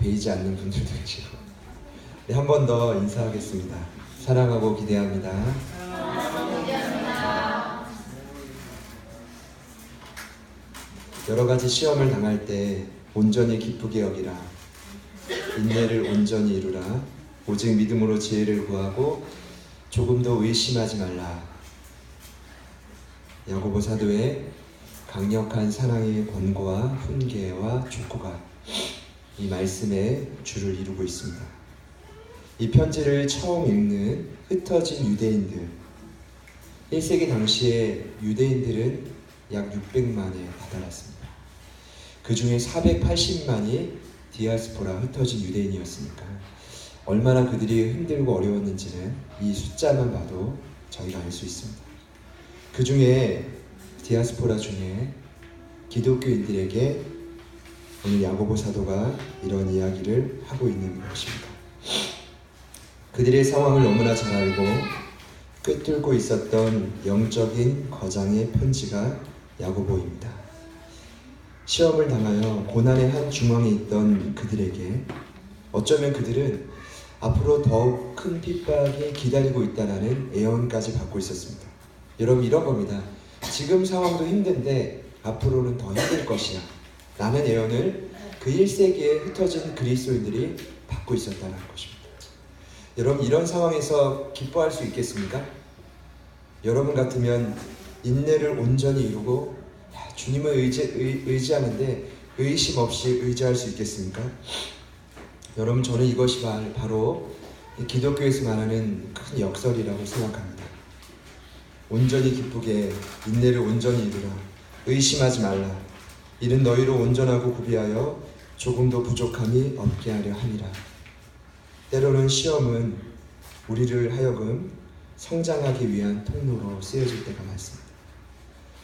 베이지 않는 분들도 계시고. 네, 한 번 더 인사하겠습니다. 사랑하고 기대합니다. 여러 가지 시험을 당할 때 온전히 기쁘게 여기라. 인내를 온전히 이루라. 오직 믿음으로 지혜를 구하고 조금도 의심하지 말라. 야고보 사도의 강력한 사랑의 권고와 훈계와 촉구가 이 말씀의 주를 이루고 있습니다. 이 편지를 처음 읽는 흩어진 유대인들, 1세기 당시에 유대인들은 약 600만에 다다랐습니다. 그 중에 480만이 디아스포라 흩어진 유대인이었으니까 얼마나 그들이 힘들고 어려웠는지는 이 숫자만 봐도 저희가 알 수 있습니다. 그 중에 디아스포라 중에 기독교인들에게 오늘 야고보 사도가 이런 이야기를 하고 있는 것입니다. 그들의 상황을 너무나 잘 알고 꿰뚫고 있었던 영적인 거장의 편지가 야고보입니다. 시험을 당하여 고난의 한 중앙에 있던 그들에게 어쩌면 그들은 앞으로 더욱 큰 핍박이 기다리고 있다는 애언까지 받고 있었습니다. 여러분, 이런 겁니다. 지금 상황도 힘든데 앞으로는 더 힘들 것이야 라는 애언을 그 1세기에 흩어진 그리스도인들이 받고 있었다는 것입니다. 여러분, 이런 상황에서 기뻐할 수 있겠습니까? 여러분 같으면 인내를 온전히 이루고 주님을 의지하는데 의심 없이 의지할 수 있겠습니까? 여러분, 저는 이것이 바로 기독교에서 말하는 큰 역설이라고 생각합니다. 온전히 기쁘게 인내를 온전히 이루라. 의심하지 말라. 이는 너희로 온전하고 구비하여 조금도 부족함이 없게 하려 함이라. 때로는 시험은 우리를 하여금 성장하기 위한 통로로 쓰여질 때가 많습니다.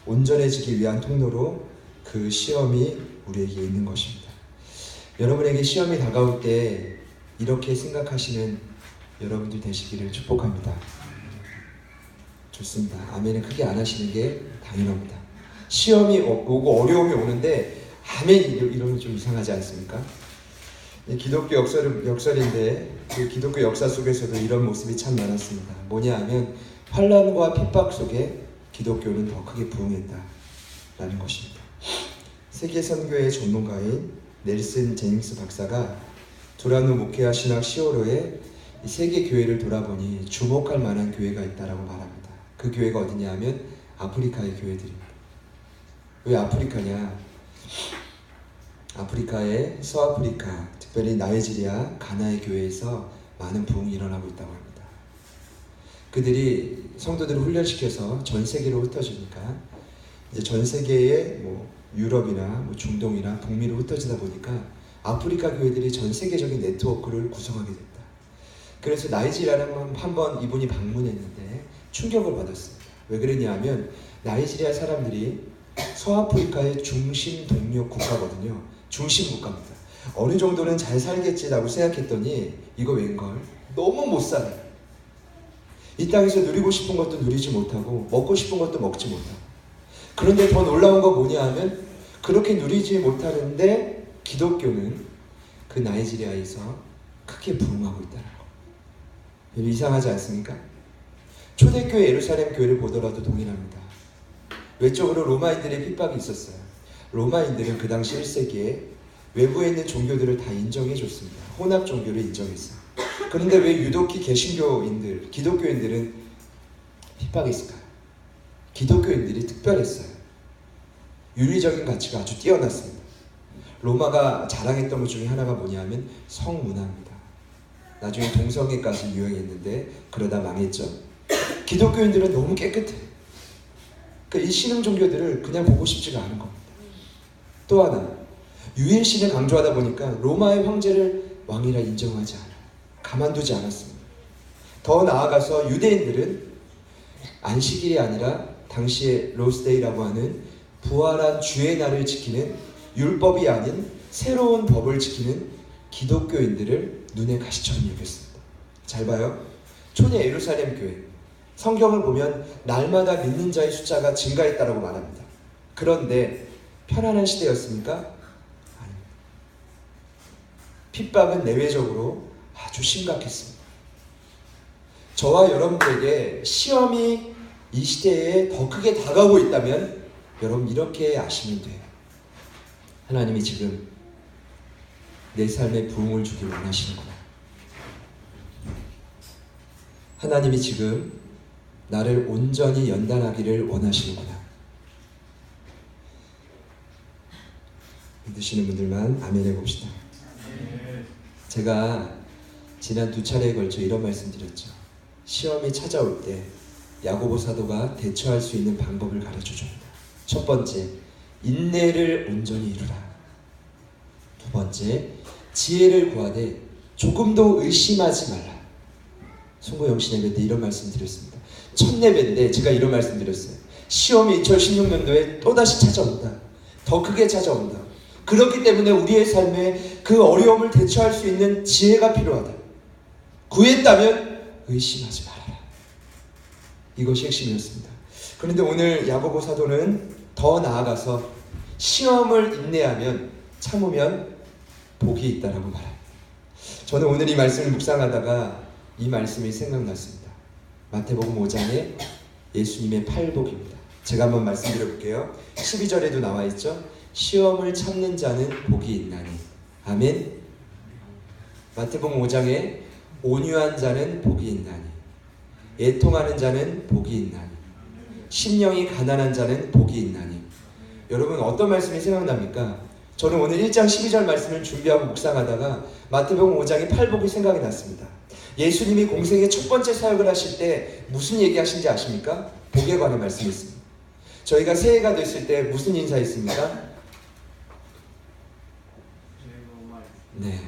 온전해지기 위한 통로로 그 시험이 우리에게 있는 것입니다. 여러분에게 시험이 다가올 때 이렇게 생각하시는 여러분들 되시기를 축복합니다. 좋습니다. 아멘은 크게 안 하시는 게 당연합니다. 시험이 오고 어려움이 오는데 아멘 이러면 좀 이상하지 않습니까? 기독교 역설인데 그 기독교 역사 속에서도 이런 모습이 참 많았습니다. 뭐냐 하면 환난과 핍박 속에 기독교는 더 크게 부흥했다라는 것입니다. 세계 선교의 전문가인 넬슨 제임스 박사가 두란노 목회와 신학 시오로의 세계 교회를 돌아보니 주목할 만한 교회가 있다라고 말합니다. 그 교회가 어디냐 하면 아프리카의 교회들입니다. 왜 아프리카냐? 아프리카의 서아프리카, 특별히 나이지리아, 가나의 교회에서 많은 부흥이 일어나고 있다고 합니다. 그들이 성도들을 훈련시켜서 전 세계로 흩어지니까 이제 전 세계의 유럽이나 중동이나 북미로 흩어지다 보니까 아프리카 교회들이 전 세계적인 네트워크를 구성하게 됐다. 그래서 나이지리아를 한번 이분이 방문했는데 충격을 받았습니다. 왜 그랬냐 하면 나이지리아 사람들이 서아프리카의 중심 동력 국가거든요. 중심 국가입니다. 어느 정도는 잘 살겠지라고 생각했더니 이거 웬걸? 너무 못 살아요. 이 땅에서 누리고 싶은 것도 누리지 못하고 먹고 싶은 것도 먹지 못하고. 그런데 더 놀라운 거 뭐냐 하면 그렇게 누리지 못하는데 기독교는 그 나이지리아에서 크게 부흥하고 있다는 거. 이상하지 않습니까? 초대교회 예루살렘 교회를 보더라도 동일합니다. 외적으로 로마인들의 핍박이 있었어요. 로마인들은 그 당시 1세기에 외부에 있는 종교들을 다 인정해줬습니다. 혼합 종교를 인정했어요. 그런데 왜 유독히 개신교인들, 기독교인들은 핍박이 있을까요? 기독교인들이 특별했어요. 윤리적인 가치가 아주 뛰어났습니다. 로마가 자랑했던 것 중에 하나가 뭐냐면 성문화입니다. 나중에 동성애까지 유행했는데 그러다 망했죠. 기독교인들은 너무 깨끗해요. 그러니까 이 신흥 종교들을 그냥 보고 싶지가 않은 겁니다. 또 하나, 유일신을 강조하다 보니까 로마의 황제를 왕이라 인정하지 않아요. 가만두지 않았습니다. 더 나아가서 유대인들은 안식일이 아니라 당시에 로스데이라고 하는 부활한 주의 날을 지키는 율법이 아닌 새로운 법을 지키는 기독교인들을 눈에 가시처럼 여겼습니다. 잘 봐요. 초대 예루살렘 교회 성경을 보면 날마다 믿는 자의 숫자가 증가했다라고 말합니다. 그런데 편안한 시대였습니까? 아닙니다. 핍박은 내외적으로 아주 심각했습니다. 저와 여러분들에게 시험이 이 시대에 더 크게 다가오고 있다면 여러분 이렇게 아시면 돼요. 하나님이 지금 내 삶에 부흥을 주길 원하시는구나. 하나님이 지금 나를 온전히 연단하기를 원하시는구나. 믿으시는 분들만 아멘 해봅시다. 제가 지난 2차례에 걸쳐 이런 말씀 드렸죠. 시험이 찾아올 때 야고보 사도가 대처할 수 있는 방법을 가르쳐줍니다. 첫 번째, 인내를 온전히 이루라. 두 번째, 지혜를 구하되 조금도 의심하지 말라. 송구 영신 예배 때 이런 말씀 드렸습니다. 첫 예배인데 제가 이런 말씀 드렸어요. 시험이 2016년도에 또다시 찾아온다. 더 크게 찾아온다. 그렇기 때문에 우리의 삶에 그 어려움을 대처할 수 있는 지혜가 필요하다. 구했다면 의심하지 말아라. 이것이 핵심이었습니다. 그런데 오늘 야고보 사도는 더 나아가서 시험을 인내하면 참으면 복이 있다라고 말합니다. 저는 오늘 이 말씀을 묵상하다가 이 말씀이 생각났습니다. 마태복음 5장의 예수님의 팔복입니다. 제가 한번 말씀드려볼게요. 12절에도 나와 있죠. 시험을 참는 자는 복이 있나니. 아멘. 마태복음 5장에 온유한 자는 복이 있나니, 애통하는 자는 복이 있나니, 심령이 가난한 자는 복이 있나니. 여러분 어떤 말씀이 생각납니까? 저는 오늘 1장 12절 말씀을 준비하고 묵상하다가 마태복음 5장의 팔복이 생각이 났습니다. 예수님이 공생의 첫 번째 사역을 하실 때 무슨 얘기하신지 아십니까? 복에 관한 말씀이 있습니다. 저희가 새해가 됐을 때 무슨 인사했습니까? 네.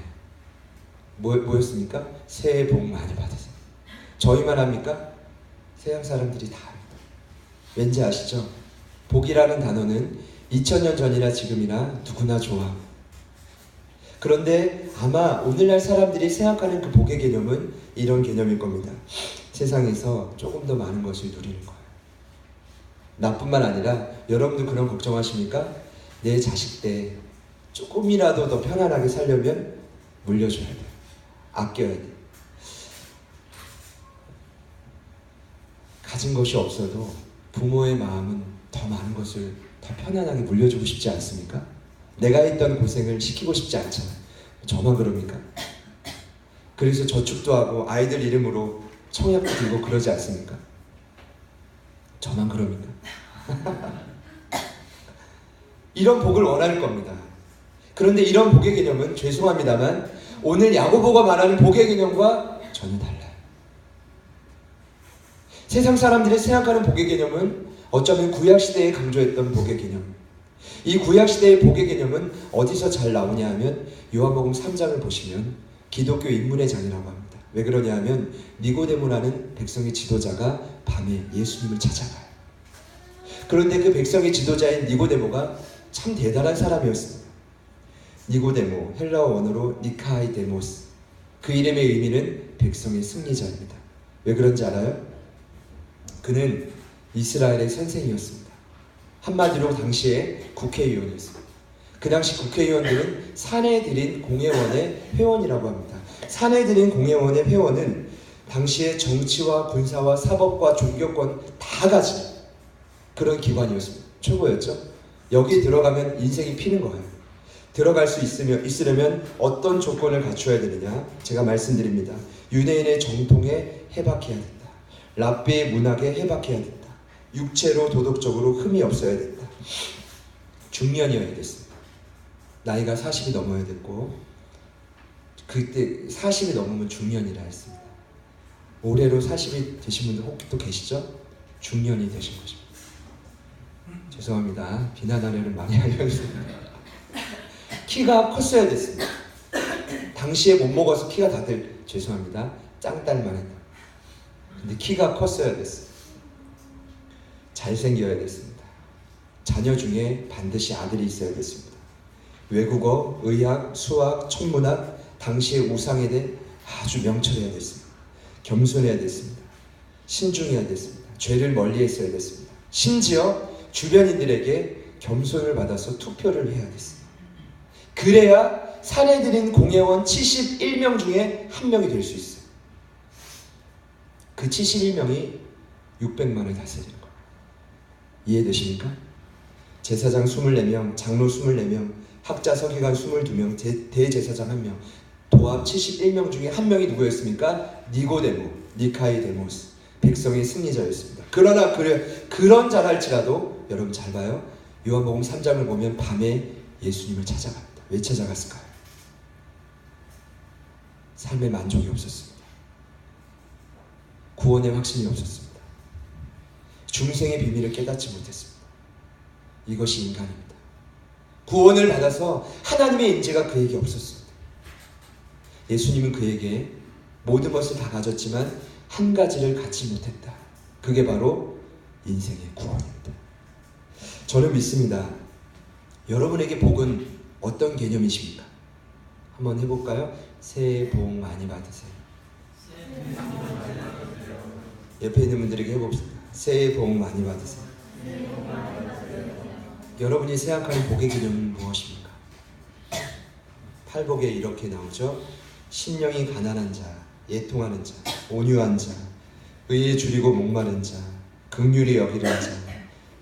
뭐였습니까? 새해 복 많이 받으세요. 저희만 합니까? 세상 사람들이 다 합니다. 왠지 아시죠? 복이라는 단어는 2000년 전이나 지금이나 누구나 좋아. 그런데 아마 오늘날 사람들이 생각하는 그 복의 개념은 이런 개념일 겁니다. 세상에서 조금 더 많은 것을 누리는 거예요. 나뿐만 아니라 여러분도 그런 걱정하십니까? 내 자식 때 조금이라도 더 편안하게 살려면 물려줘야 돼요. 아껴야 돼요. 가진 것이 없어도 부모의 마음은 더 많은 것을 더 편안하게 물려주고 싶지 않습니까? 내가 했던 고생을 시키고 싶지 않잖아요. 저만 그럽니까? 그래서 저축도 하고 아이들 이름으로 청약도 들고 그러지 않습니까? 저만 그럽니까? 이런 복을 원할 겁니다. 그런데 이런 복의 개념은 죄송합니다만 오늘 야고보가 말하는 복의 개념과 전혀 달라요. 세상 사람들이 생각하는 복의 개념은 어쩌면 구약시대에 강조했던 복의 개념. 이 구약시대의 복의 개념은 어디서 잘 나오냐 하면 요한복음 3장을 보시면 기독교 인문의 장이라고 합니다. 왜 그러냐 하면 니고데모라는 백성의 지도자가 밤에 예수님을 찾아가요. 그런데 그 백성의 지도자인 니고데모가 참 대단한 사람이었습니다. 니고데모, 헬라어 원어로 니카이데모스. 그 이름의 의미는 백성의 승리자입니다. 왜 그런지 알아요? 그는 이스라엘의 선생이었습니다. 한마디로 당시에 국회의원이었습니다. 그 당시 국회의원들은 사내들인 공회원의 회원이라고 합니다. 사내들인 공회원의 회원은 당시에 정치와 군사와 사법과 종교권 다 가진 그런 기관이었습니다. 최고였죠. 여기 들어가면 인생이 피는 거예요. 들어갈 수 있으려면 어떤 조건을 갖춰야 되느냐? 제가 말씀드립니다. 유대인의 정통에 해박해야 된다. 랍비의 문학에 해박해야 된다. 육체로 도덕적으로 흠이 없어야 된다. 중년이어야 됐습니다. 나이가 40이 넘어야 됐고 그때 40이 넘으면 중년이라 했습니다. 올해로 40이 되신 분들 혹 또 계시죠? 중년이 되신 것입니다. 죄송합니다. 비난하려는 많이 하려서 키가 컸어야 됐습니다. 당시에 못 먹어서 키가 다들 죄송합니다. 짱딸만 했다. 근데 키가 컸어야 됐어요. 잘생겨야 됐습니다. 자녀 중에 반드시 아들이 있어야 됐습니다. 외국어, 의학, 수학, 천문학 당시의 우상에 대해 아주 명철해야 됐습니다. 겸손해야 됐습니다. 신중해야 됐습니다. 죄를 멀리했어야 됐습니다. 심지어 주변인들에게 겸손을 받아서 투표를 해야 됐습니다. 그래야 살해드린 공회원 71명 중에 한 명이 될 수 있어요. 그 71명이 600만을 다스리는 거예요. 이해되십니까? 제사장 24명, 장로 24명, 학자 서기관 22명, 대제사장 1명, 도합 71명 중에 한 명이 누구였습니까? 니고데모, 니카이데모스, 백성의 승리자였습니다. 그러나 그런 자랄지라도 여러분 잘 봐요. 요한복음 3장을 보면 밤에 예수님을 찾아갑니다. 왜 찾아갔을까요? 삶의 만족이 없었습니다. 구원의 확신이 없었습니다. 중생의 비밀을 깨닫지 못했습니다. 이것이 인간입니다. 구원을 받아서 하나님의 인재가 그에게 없었습니다. 예수님은 그에게 모든 것을 다 가졌지만 한 가지를 갖지 못했다. 그게 바로 인생의 구원입니다. 저는 믿습니다. 여러분에게 복은 어떤 개념이십니까? 한번 해볼까요? 새해 복 많이 받으세요. 옆에 있는 분들에게 해봅시다. 새해 복 많이 받으세요. 여러분이 생각하는 복의 개념은 무엇입니까? 팔복에 이렇게 나오죠. 심령이 가난한 자, 애통하는 자, 온유한 자, 의에 줄이고 목마른 자, 긍휼히 여기는 자,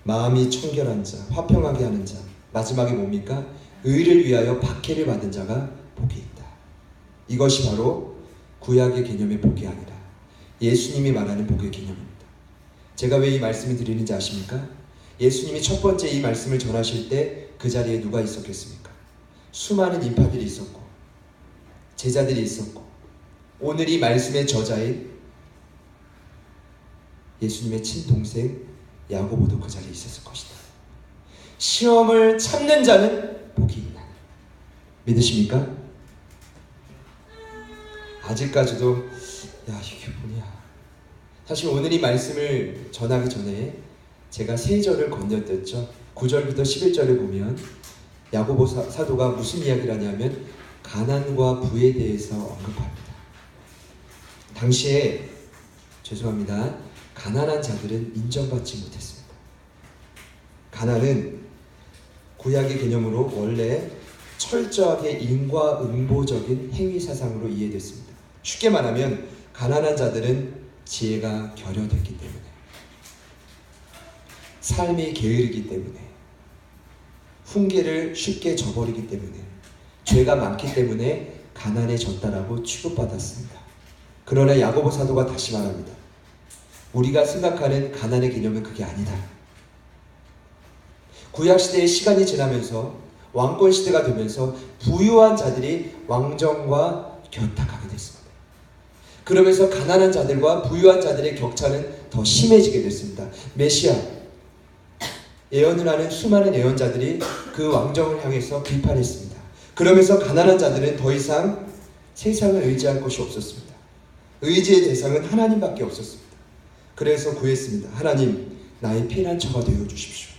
마음이 청결한 자, 화평하게 하는 자. 마지막에 뭡니까? 의를 위하여 박해를 받은 자가 복이 있다. 이것이 바로 구약의 개념의 복이 아니라 예수님이 말하는 복의 개념입니다. 제가 왜 이 말씀을 드리는지 아십니까? 예수님이 첫 번째 이 말씀을 전하실 때 그 자리에 누가 있었겠습니까? 수많은 인파들이 있었고 제자들이 있었고 오늘 이 말씀의 저자인 예수님의 친동생 야고보도 그 자리에 있었을 것이다. 시험을 참는 자는 복이 있다. 믿으십니까? 아직까지도 야 이게 뭐냐. 사실 오늘 이 말씀을 전하기 전에 제가 세 절을 건너뛰었죠. 9절부터 11절을 보면 야고보 사도가 무슨 이야기를 하냐면 가난과 부에 대해서 언급합니다. 당시에 죄송합니다. 가난한 자들은 인정받지 못했습니다. 가난은 구약의 개념으로 원래 철저하게 인과응보적인 행위사상으로 이해됐습니다. 쉽게 말하면 가난한 자들은 지혜가 결여됐기 때문에 삶이 게으르기 때문에 훈계를 쉽게 저버리기 때문에 죄가 많기 때문에 가난해졌다라고 취급받았습니다. 그러나 야고보 사도가 다시 말합니다. 우리가 생각하는 가난의 개념은 그게 아니다. 구약시대의 시간이 지나면서 왕권시대가 되면서 부유한 자들이 왕정과 결탁하게 됐습니다. 그러면서 가난한 자들과 부유한 자들의 격차는 더 심해지게 됐습니다. 메시아, 예언을 하는 수많은 예언자들이 그 왕정을 향해서 비판했습니다. 그러면서 가난한 자들은 더 이상 세상을 의지할 것이 없었습니다. 의지의 대상은 하나님밖에 없었습니다. 그래서 구했습니다. 하나님, 나의 피난처가 되어주십시오.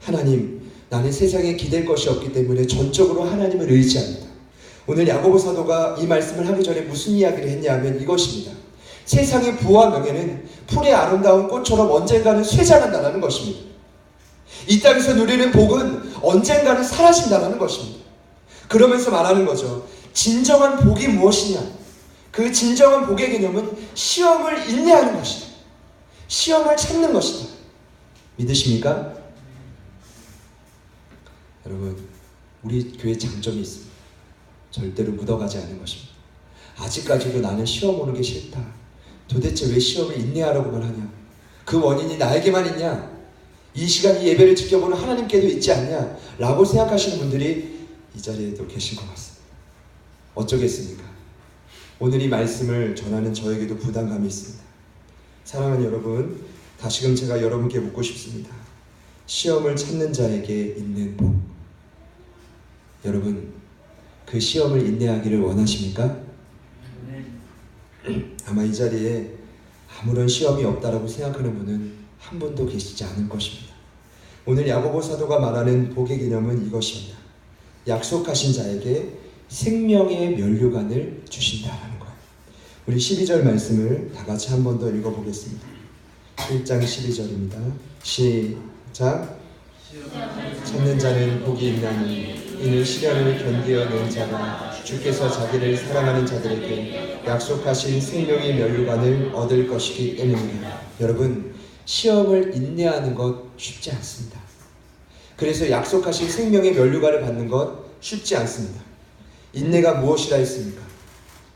하나님, 나는 세상에 기댈 것이 없기 때문에 전적으로 하나님을 의지합니다. 오늘 야고보 사도가 이 말씀을 하기 전에 무슨 이야기를 했냐면 이것입니다. 세상의 부와 명예는 풀의 아름다운 꽃처럼 언젠가는 쇠잔한다는 것입니다. 이 땅에서 누리는 복은 언젠가는 사라진다는 것입니다. 그러면서 말하는 거죠. 진정한 복이 무엇이냐? 그 진정한 복의 개념은 시험을 인내하는 것이다. 시험을 참는 것이다. 믿으십니까? 여러분, 우리 교회 장점이 있습니다. 절대로 묻어가지 않은 것입니다. 아직까지도 나는 시험 오는 게 싫다. 도대체 왜 시험을 인내하라고만 하냐? 그 원인이 나에게만 있냐? 이 시간 이 예배를 지켜보는 하나님께도 있지 않냐? 라고 생각하시는 분들이 이 자리에도 계신 것 같습니다. 어쩌겠습니까? 오늘 이 말씀을 전하는 저에게도 부담감이 있습니다. 사랑하는 여러분, 다시금 제가 여러분께 묻고 싶습니다. 시험을 참는 자에게 있는 복, 여러분 그 시험을 인내하기를 원하십니까? 아마 이 자리에 아무런 시험이 없다라고 생각하는 분은 한 분도 계시지 않을 것입니다. 오늘 야고보 사도가 말하는 복의 개념은 이것입니다. 약속하신 자에게 생명의 면류관을 주신다라는 거예요. 우리 12절 말씀을 다 같이 한 번 더 읽어보겠습니다. 1장 12절입니다. 시작. 찾는 자는 복이 있나니 이는 시련을 견디어낸 자가 주께서 자기를 사랑하는 자들에게 약속하신 생명의 면류관을 얻을 것이기 때문입니다. 여러분, 시험을 인내하는 것 쉽지 않습니다. 그래서 약속하신 생명의 면류관을 받는 것 쉽지 않습니다. 인내가 무엇이라 했습니까?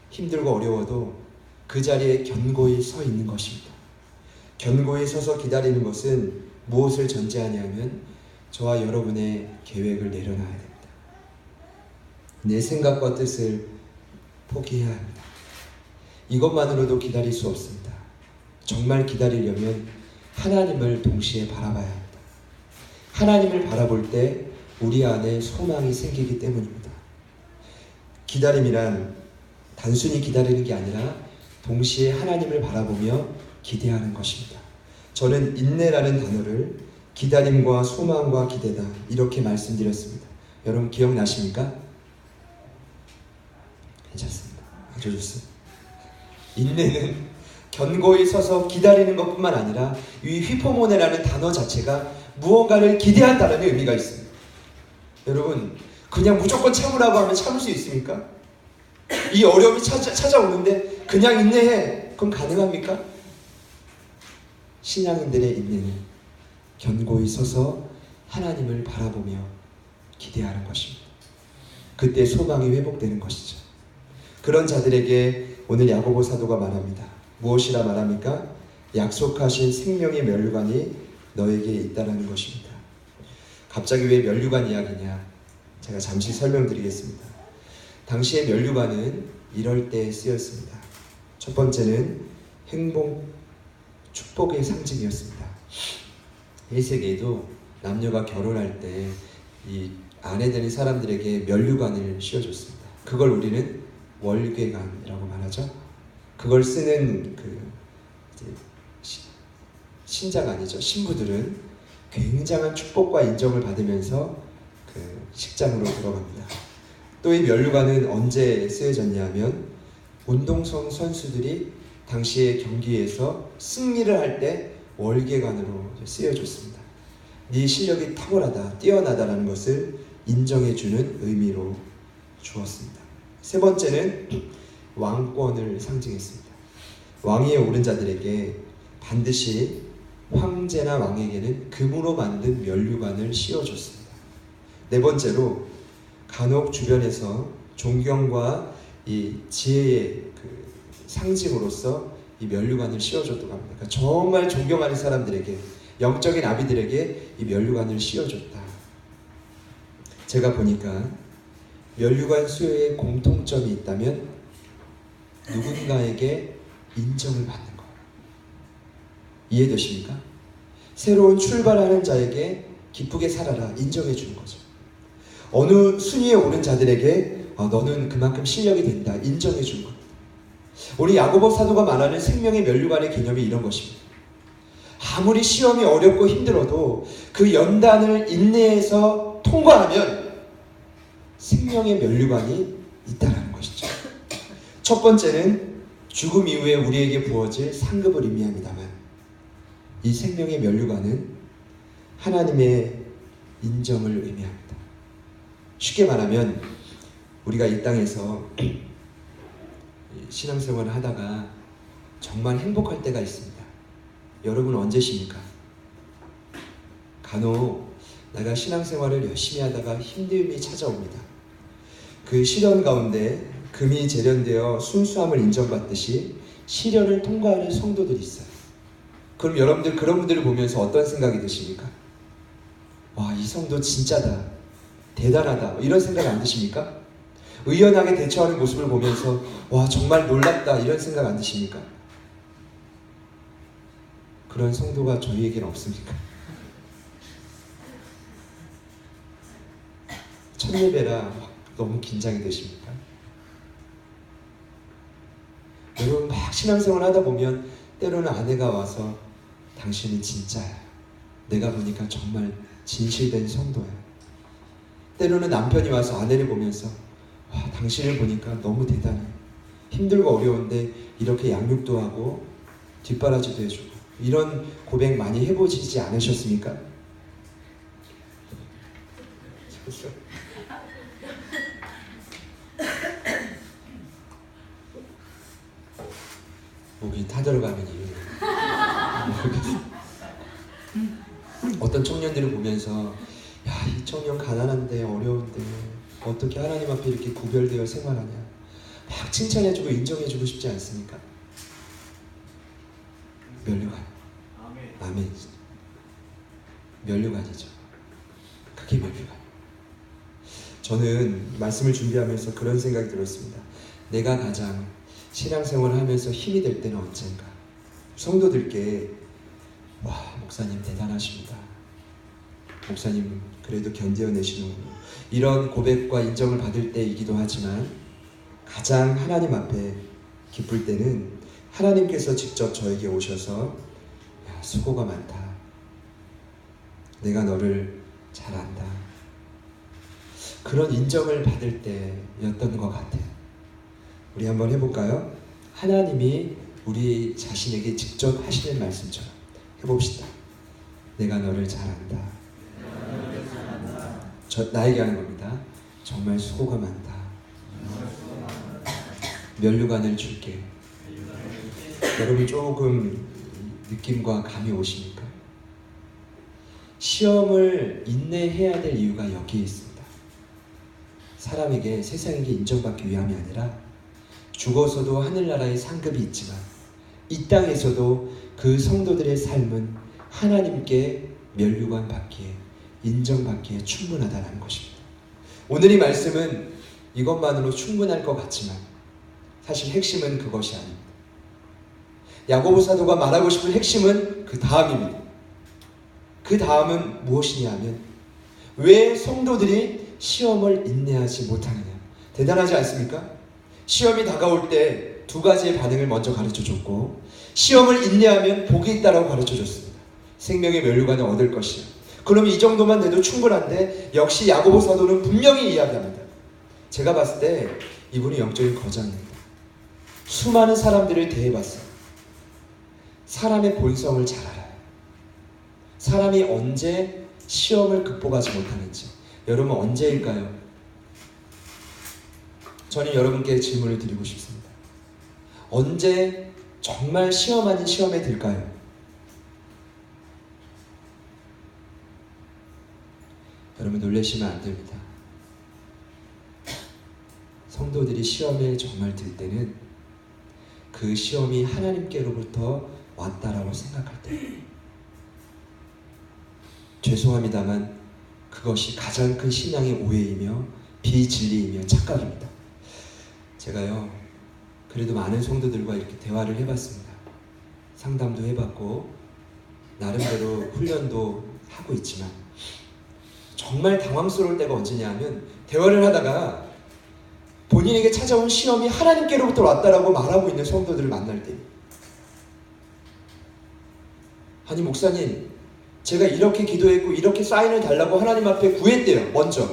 힘들고 어려워도 그 자리에 견고히 서 있는 것입니다. 견고히 서서 기다리는 것은 무엇을 전제하냐면 저와 여러분의 계획을 내려놔야 됩니다. 내 생각과 뜻을 포기해야 합니다. 이것만으로도 기다릴 수 없습니다. 정말 기다리려면 하나님을 동시에 바라봐야 합니다. 하나님을 바라볼 때 우리 안에 소망이 생기기 때문입니다. 기다림이란 단순히 기다리는 게 아니라 동시에 하나님을 바라보며 기대하는 것입니다. 저는 인내라는 단어를 기다림과 소망과 기대다 이렇게 말씀드렸습니다. 여러분 기억나십니까? 괜찮습니다. 아주 좋습니다. 인내는 견고히 서서 기다리는 것뿐만 아니라 이 휘포모네라는 단어 자체가 무언가를 기대한다는 의미가 있습니다. 여러분 그냥 무조건 참으라고 하면 참을 수 있습니까? 이 어려움이 찾아오는데 그냥 인내해. 그럼 가능합니까? 신앙인들의 인내는 견고히 서서 하나님을 바라보며 기대하는 것입니다. 그때 소망이 회복되는 것이죠. 그런 자들에게 오늘 야고보 사도가 말합니다. 무엇이라 말합니까? 약속하신 생명의 면류관이 너에게 있다라는 것입니다. 갑자기 왜 면류관 이야기냐? 제가 잠시 설명드리겠습니다. 당시의 면류관은 이럴 때 쓰였습니다. 첫 번째는 행복, 축복의 상징이었습니다. 1세기에도 남녀가 결혼할 때 이 아내 되는 사람들에게 면류관을 씌워줬습니다. 그걸 우리는 월계관이라고 말하죠. 그걸 쓰는 신자가 아니죠. 신부들은 굉장한 축복과 인정을 받으면서 식장으로 들어갑니다. 또 이 면류관은 언제 쓰여졌냐면 운동성 선수들이 당시의 경기에서 승리를 할 때 월계관으로 쓰여졌습니다. 네 실력이 탁월하다, 뛰어나다라는 것을 인정해주는 의미로 주었습니다. 세 번째는 왕권을 상징했습니다. 왕위에 오른 자들에게 반드시 황제나 왕에게는 금으로 만든 면류관을 씌워줬습니다. 네 번째로 간혹 주변에서 존경과 이 지혜의 상징으로서 이 면류관을 씌워줬다고 합니다. 그러니까 정말 존경하는 사람들에게, 영적인 아비들에게 이 면류관을 씌워줬다. 제가 보니까 면류관 수요에 공통점이 있다면 누군가에게 인정을 받는 것. 이해되십니까? 새로운 출발하는 자에게 기쁘게 살아라 인정해 주는 거죠. 어느 순위에 오른 자들에게 너는 그만큼 실력이 된다 인정해 주는 겁니다. 우리 야고보 사도가 말하는 생명의 면류관의 개념이 이런 것입니다. 아무리 시험이 어렵고 힘들어도 그 연단을 인내해서 통과하면 생명의 면류관이 있다는 것이죠. 첫 번째는 죽음 이후에 우리에게 부어질 상급을 의미합니다만 이 생명의 면류관은 하나님의 인정을 의미합니다. 쉽게 말하면 우리가 이 땅에서 신앙생활을 하다가 정말 행복할 때가 있습니다. 여러분 언제십니까? 간혹 내가 신앙생활을 열심히 하다가 힘듦이 찾아옵니다. 그 시련 가운데 금이 재련되어 순수함을 인정받듯이 시련을 통과하는 성도들이 있어요. 그럼 여러분들 그런 분들을 보면서 어떤 생각이 드십니까? 와, 이 성도 진짜다, 대단하다 이런 생각 안 드십니까? 의연하게 대처하는 모습을 보면서 와 정말 놀랍다 이런 생각 안 드십니까? 그런 성도가 저희에게는 없습니까? 첫 예배라 너무 긴장이 되십니까? 여러분 막 신앙생활 하다 보면 때로는 아내가 와서 당신은 진짜야, 내가 보니까 정말 진실된 성도야. 때로는 남편이 와서 아내를 보면서 와 당신을 보니까 너무 대단해, 힘들고 어려운데 이렇게 양육도 하고 뒷바라지도 해주고, 이런 고백 많이 해보시지 않으셨습니까? 목이 타들어가는 이유. 어떤 청년들을 보면서 야, 이 청년 가난한데 어려운데 어떻게 하나님 앞에 이렇게 구별되어 생활하냐, 막 칭찬해주고 인정해주고 싶지 않습니까? 면류관. 아멘. 면류관이죠. 그게 면류관. 저는 말씀을 준비하면서 그런 생각이 들었습니다. 내가 가장 신앙생활을 하면서 힘이 될 때는 언젠가. 성도들께 와, 목사님 대단하십니다. 목사님 그래도 견뎌내시는군요. 이런 고백과 인정을 받을 때이기도 하지만 가장 하나님 앞에 기쁠 때는 하나님께서 직접 저에게 오셔서 야, 수고가 많다. 내가 너를 잘 안다. 그런 인정을 받을 때였던 것 같아요. 우리 한번 해볼까요? 하나님이 우리 자신에게 직접 하시는 말씀처럼 해봅시다. 내가 너를 잘 안다. 나에게 하는 겁니다. 정말 수고가 많다. 면류관을 줄게. 여러분 조금 느낌과 감이 오십니까? 시험을 인내해야 될 이유가 여기에 있습니다. 사람에게 세상에게 인정받기 위함이 아니라 죽어서도 하늘나라의 상급이 있지만 이 땅에서도 그 성도들의 삶은 하나님께 면류관 받기에, 인정받기에 충분하다는 것입니다. 오늘 이 말씀은 이것만으로 충분할 것 같지만 사실 핵심은 그것이 아닙니다. 야고보 사도가 말하고 싶은 핵심은 그 다음입니다. 그 다음은 무엇이냐 하면 왜 성도들이 시험을 인내하지 못하느냐. 대단하지 않습니까? 시험이 다가올 때 두 가지의 반응을 먼저 가르쳐줬고, 시험을 인내하면 복이 있다라고 가르쳐줬습니다. 생명의 면류관을 얻을 것이야. 그럼 이 정도만 돼도 충분한데 역시 야고보 사도는 분명히 이야기합니다. 제가 봤을 때 이분이 영적인 거장입니다. 수많은 사람들을 대해봤어요. 사람의 본성을 잘 알아요. 사람이 언제 시험을 극복하지 못하는지. 여러분 언제일까요? 저는 여러분께 질문을 드리고 싶습니다. 언제 정말 시험 아닌 시험에 들까요? 여러분 놀라시면 안 됩니다. 성도들이 시험에 정말 들 때는 그 시험이 하나님께로부터 왔다라고 생각할 때. 죄송합니다만 그것이 가장 큰 신앙의 오해이며 비진리이며 착각입니다. 제가요 그래도 많은 성도들과 이렇게 대화를 해봤습니다. 상담도 해봤고 나름대로 훈련도 하고 있지만 정말 당황스러울 때가 언제냐 하면 대화를 하다가 본인에게 찾아온 시험이 하나님께로부터 왔다라고 말하고 있는 성도들을 만날 때, 아니 목사님 제가 이렇게 기도했고 이렇게 사인을 달라고 하나님 앞에 구했대요 먼저.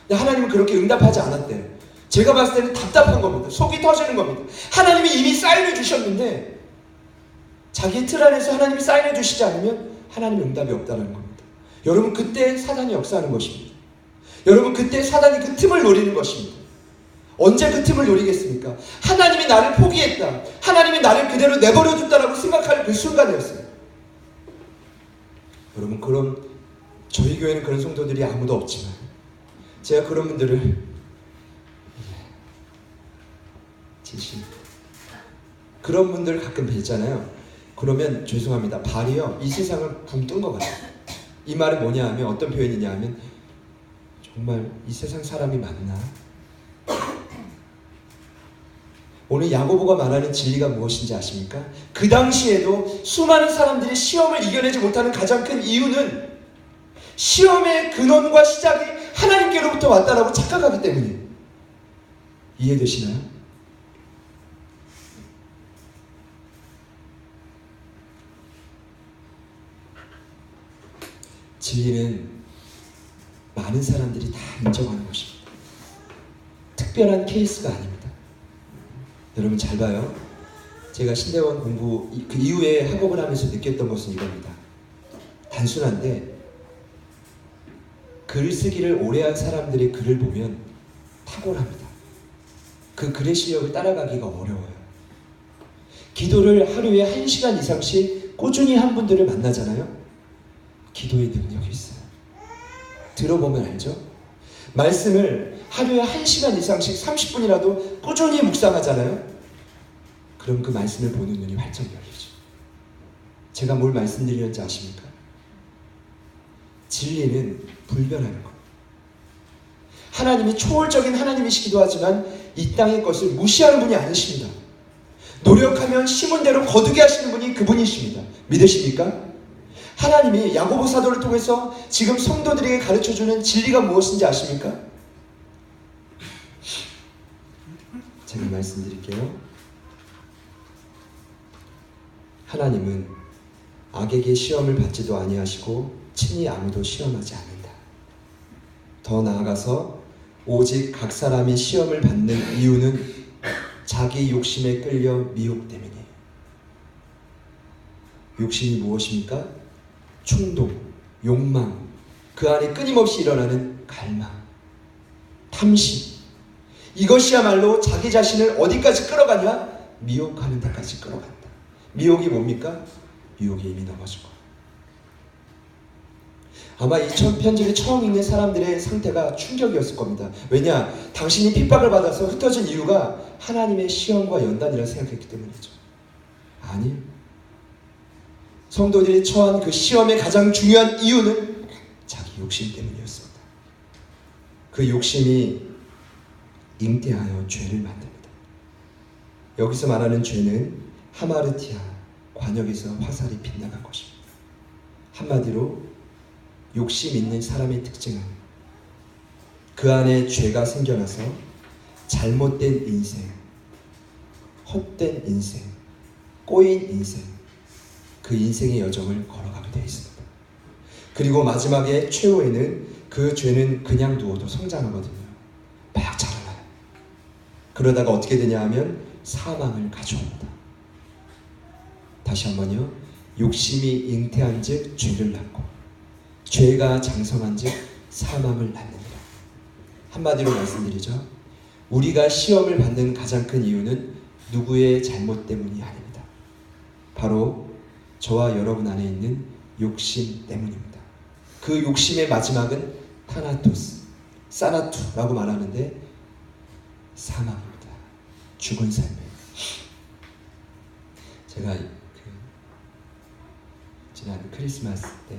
근데 하나님은 그렇게 응답하지 않았대요. 제가 봤을 때는 답답한 겁니다. 속이 터지는 겁니다. 하나님이 이미 사인을 주셨는데 자기 틀 안에서 하나님이 사인을 주시지 않으면 하나님의 응답이 없다는 겁니다. 여러분 그때 사단이 역사하는 것입니다. 여러분 그때 사단이 그 틈을 노리는 것입니다. 언제 그 틈을 노리겠습니까? 하나님이 나를 포기했다, 하나님이 나를 그대로 내버려뒀다라고 생각할 그 순간이었어요. 여러분 그럼 저희 교회는 그런 성도들이 아무도 없지만 제가 그런 분들을 진심 그런 분들 가끔 뵙잖아요. 그러면 죄송합니다. 발이요 이 세상을 붕 뜬 것 같아요. 이 말은 뭐냐 하면 어떤 표현이냐 하면 정말 이 세상 사람이 맞나? 오늘 야고보가 말하는 진리가 무엇인지 아십니까? 그 당시에도 수많은 사람들이 시험을 이겨내지 못하는 가장 큰 이유는 시험의 근원과 시작이 하나님께로부터 왔다라고 착각하기 때문이에요. 이해되시나요? 진리는 많은 사람들이 다 인정하는 것입니다. 특별한 케이스가 아닙니다. 여러분 잘 봐요. 제가 신대원 공부 그 이후에 학업을 하면서 느꼈던 것은 이겁니다. 단순한데 글쓰기를 오래 한 사람들의 글을 보면 탁월합니다. 그 글의 실력을 따라가기가 어려워요. 기도를 하루에 1시간 이상씩 꾸준히 한 분들을 만나잖아요. 기도의 능력이 있어요. 들어보면 알죠? 말씀을 하루에 1시간 이상씩 30분이라도 꾸준히 묵상하잖아요. 그럼 그 말씀을 보는 눈이 활짝 열리죠. 제가 뭘 말씀드리는지 아십니까? 진리는 불변하는 것. 하나님이 초월적인 하나님이시기도 하지만 이 땅의 것을 무시하는 분이 아니십니다. 노력하면 심은 대로 거두게 하시는 분이 그분이십니다. 믿으십니까? 하나님이 야고보 사도를 통해서 지금 성도들에게 가르쳐주는 진리가 무엇인지 아십니까? 제가 말씀드릴게요. 하나님은 악에게 시험을 받지도 아니하시고 친히 아무도 시험하지 않는다. 더 나아가서 오직 각 사람이 시험을 받는 이유는 자기 욕심에 끌려 미혹 때문이에요. 욕심이 무엇입니까? 충동, 욕망, 그 안에 끊임없이 일어나는 갈망, 탐심. 이것이야말로 자기 자신을 어디까지 끌어가냐? 미혹하는 데까지 끌어간다. 미혹이 뭡니까? 유혹이 이미 넘어지고. 아마 이 편지를 처음 읽는 사람들의 상태가 충격이었을 겁니다. 왜냐? 당신이 핍박을 받아서 흩어진 이유가 하나님의 시험과 연단이라 생각했기 때문이죠. 아니, 성도들이 처한 그 시험의 가장 중요한 이유는 자기 욕심 때문이었습니다. 그 욕심이 잉태하여 죄를 만듭니다. 여기서 말하는 죄는 하마르티아, 관역에서 화살이 빗나간 것입니다. 한마디로 욕심 있는 사람의 특징은 그 안에 죄가 생겨나서 잘못된 인생, 헛된 인생, 꼬인 인생, 그 인생의 여정을 걸어가게 되어 있습니다. 그리고 마지막에 최후에는 그 죄는 그냥 두어도 성장하거든요. 막 자라나요. 그러다가 어떻게 되냐 하면 사망을 가져옵니다. 다시 한번요. 욕심이 잉태한 즉 죄를 낳고 죄가 장성한 즉 사망을 낳느니라. 한마디로 말씀드리죠. 우리가 시험을 받는 가장 큰 이유는 누구의 잘못 때문이 아닙니다. 바로 저와 여러분 안에 있는 욕심 때문입니다. 그 욕심의 마지막은 타나토스, 사나투라고 말하는데 사망입니다. 죽은 삶이에요. 제가 지난 크리스마스 때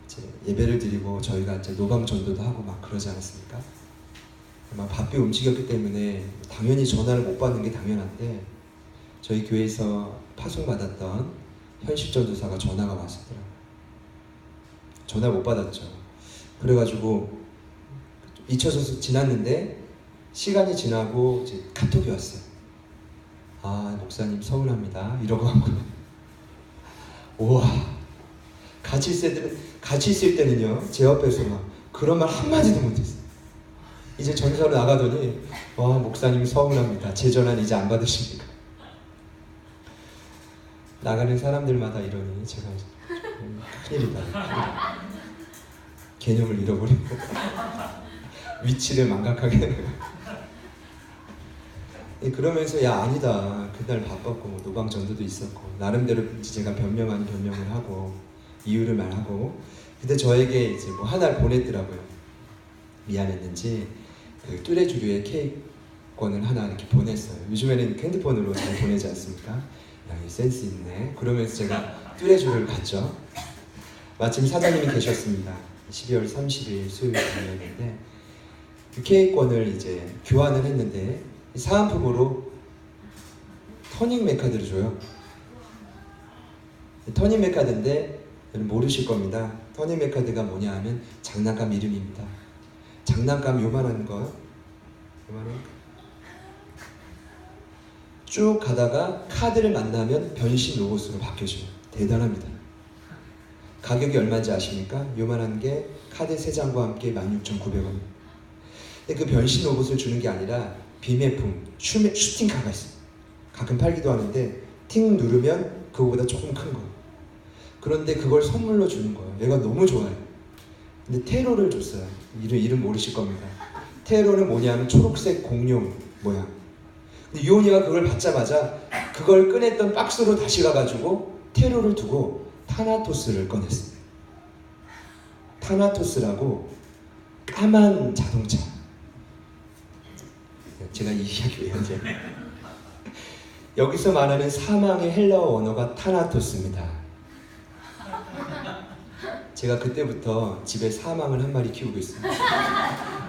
이제 예배를 드리고 저희가 이제 노방 전도도 하고 막 그러지 않았습니까? 막 바삐 움직였기 때문에 당연히 전화를 못 받는 게 당연한데 저희 교회에서 파송받았던 현실 전도사가 전화가 왔었더라고요. 전화 못 받았죠. 그래가지고 잊혀져서 지났는데 시간이 지나고 이제 카톡이 왔어요. 아, 목사님 서운합니다. 이러고 한 거예요. 우와, 같이 있을 때는요, 제 옆에서 막 그런 말 한마디도 못했어요. 이제 전사로 나가더니, 와, 목사님 서운합니다. 제 전화는 이제 안 받으십니까? 나가는 사람들마다 이러니 제가 큰일이다. 개념을 잃어버리고 위치를 망각하게 되는 거예요. 그러면서 야 아니다. 그날 바빴고 노방 전도도 있었고 나름대로 제가 변명을 하고 이유를 말하고 근데 저에게 이제 뭐 하나를 보냈더라고요. 미안했는지 그 뚜레주류의 케이크권을 하나 이렇게 보냈어요. 요즘에는 핸드폰으로 잘 보내지 않습니까? 야, 이 센스 있네. 그러면서 제가 뚜레주를 갔죠. 마침 사장님이 계셨습니다. 12월 30일 수요일 저녁인데 그 케이크권을 이제 교환을 했는데 사은품으로 터닝 메카드를 줘요. 터닝 메카드인데 여러분 모르실 겁니다. 터닝 메카드가 뭐냐 하면 장난감 이름입니다. 장난감 요만한 거 요만한 쭉 가다가 카드를 만나면 변신 로봇으로 바뀌어줘요. 대단합니다. 가격이 얼마인지 아십니까? 요만한 게 카드 3장과 함께 16,900원. 근데 그 변신 로봇을 주는 게 아니라 비매품, 슈팅카가 있어요. 가끔 팔기도 하는데 팅 누르면 그거보다 조금 큰 거. 그런데 그걸 선물로 주는 거예요. 얘가 너무 좋아요. 근데 테로를 줬어요. 이름 모르실 겁니다. 테로는 뭐냐면 초록색 공룡 모양. 근데 유온이가 그걸 받자마자 그걸 꺼냈던 박스로 다시 가가지고 테로를 두고 타나토스를 꺼냈습니다. 타나토스라고 까만 자동차. 제가 이 이야기 왜 하죠? 여기서 말하는 사망의 헬라어 언어가 타나토스입니다. 제가 그때부터 집에 사망을 한 마리 키우고 있습니다.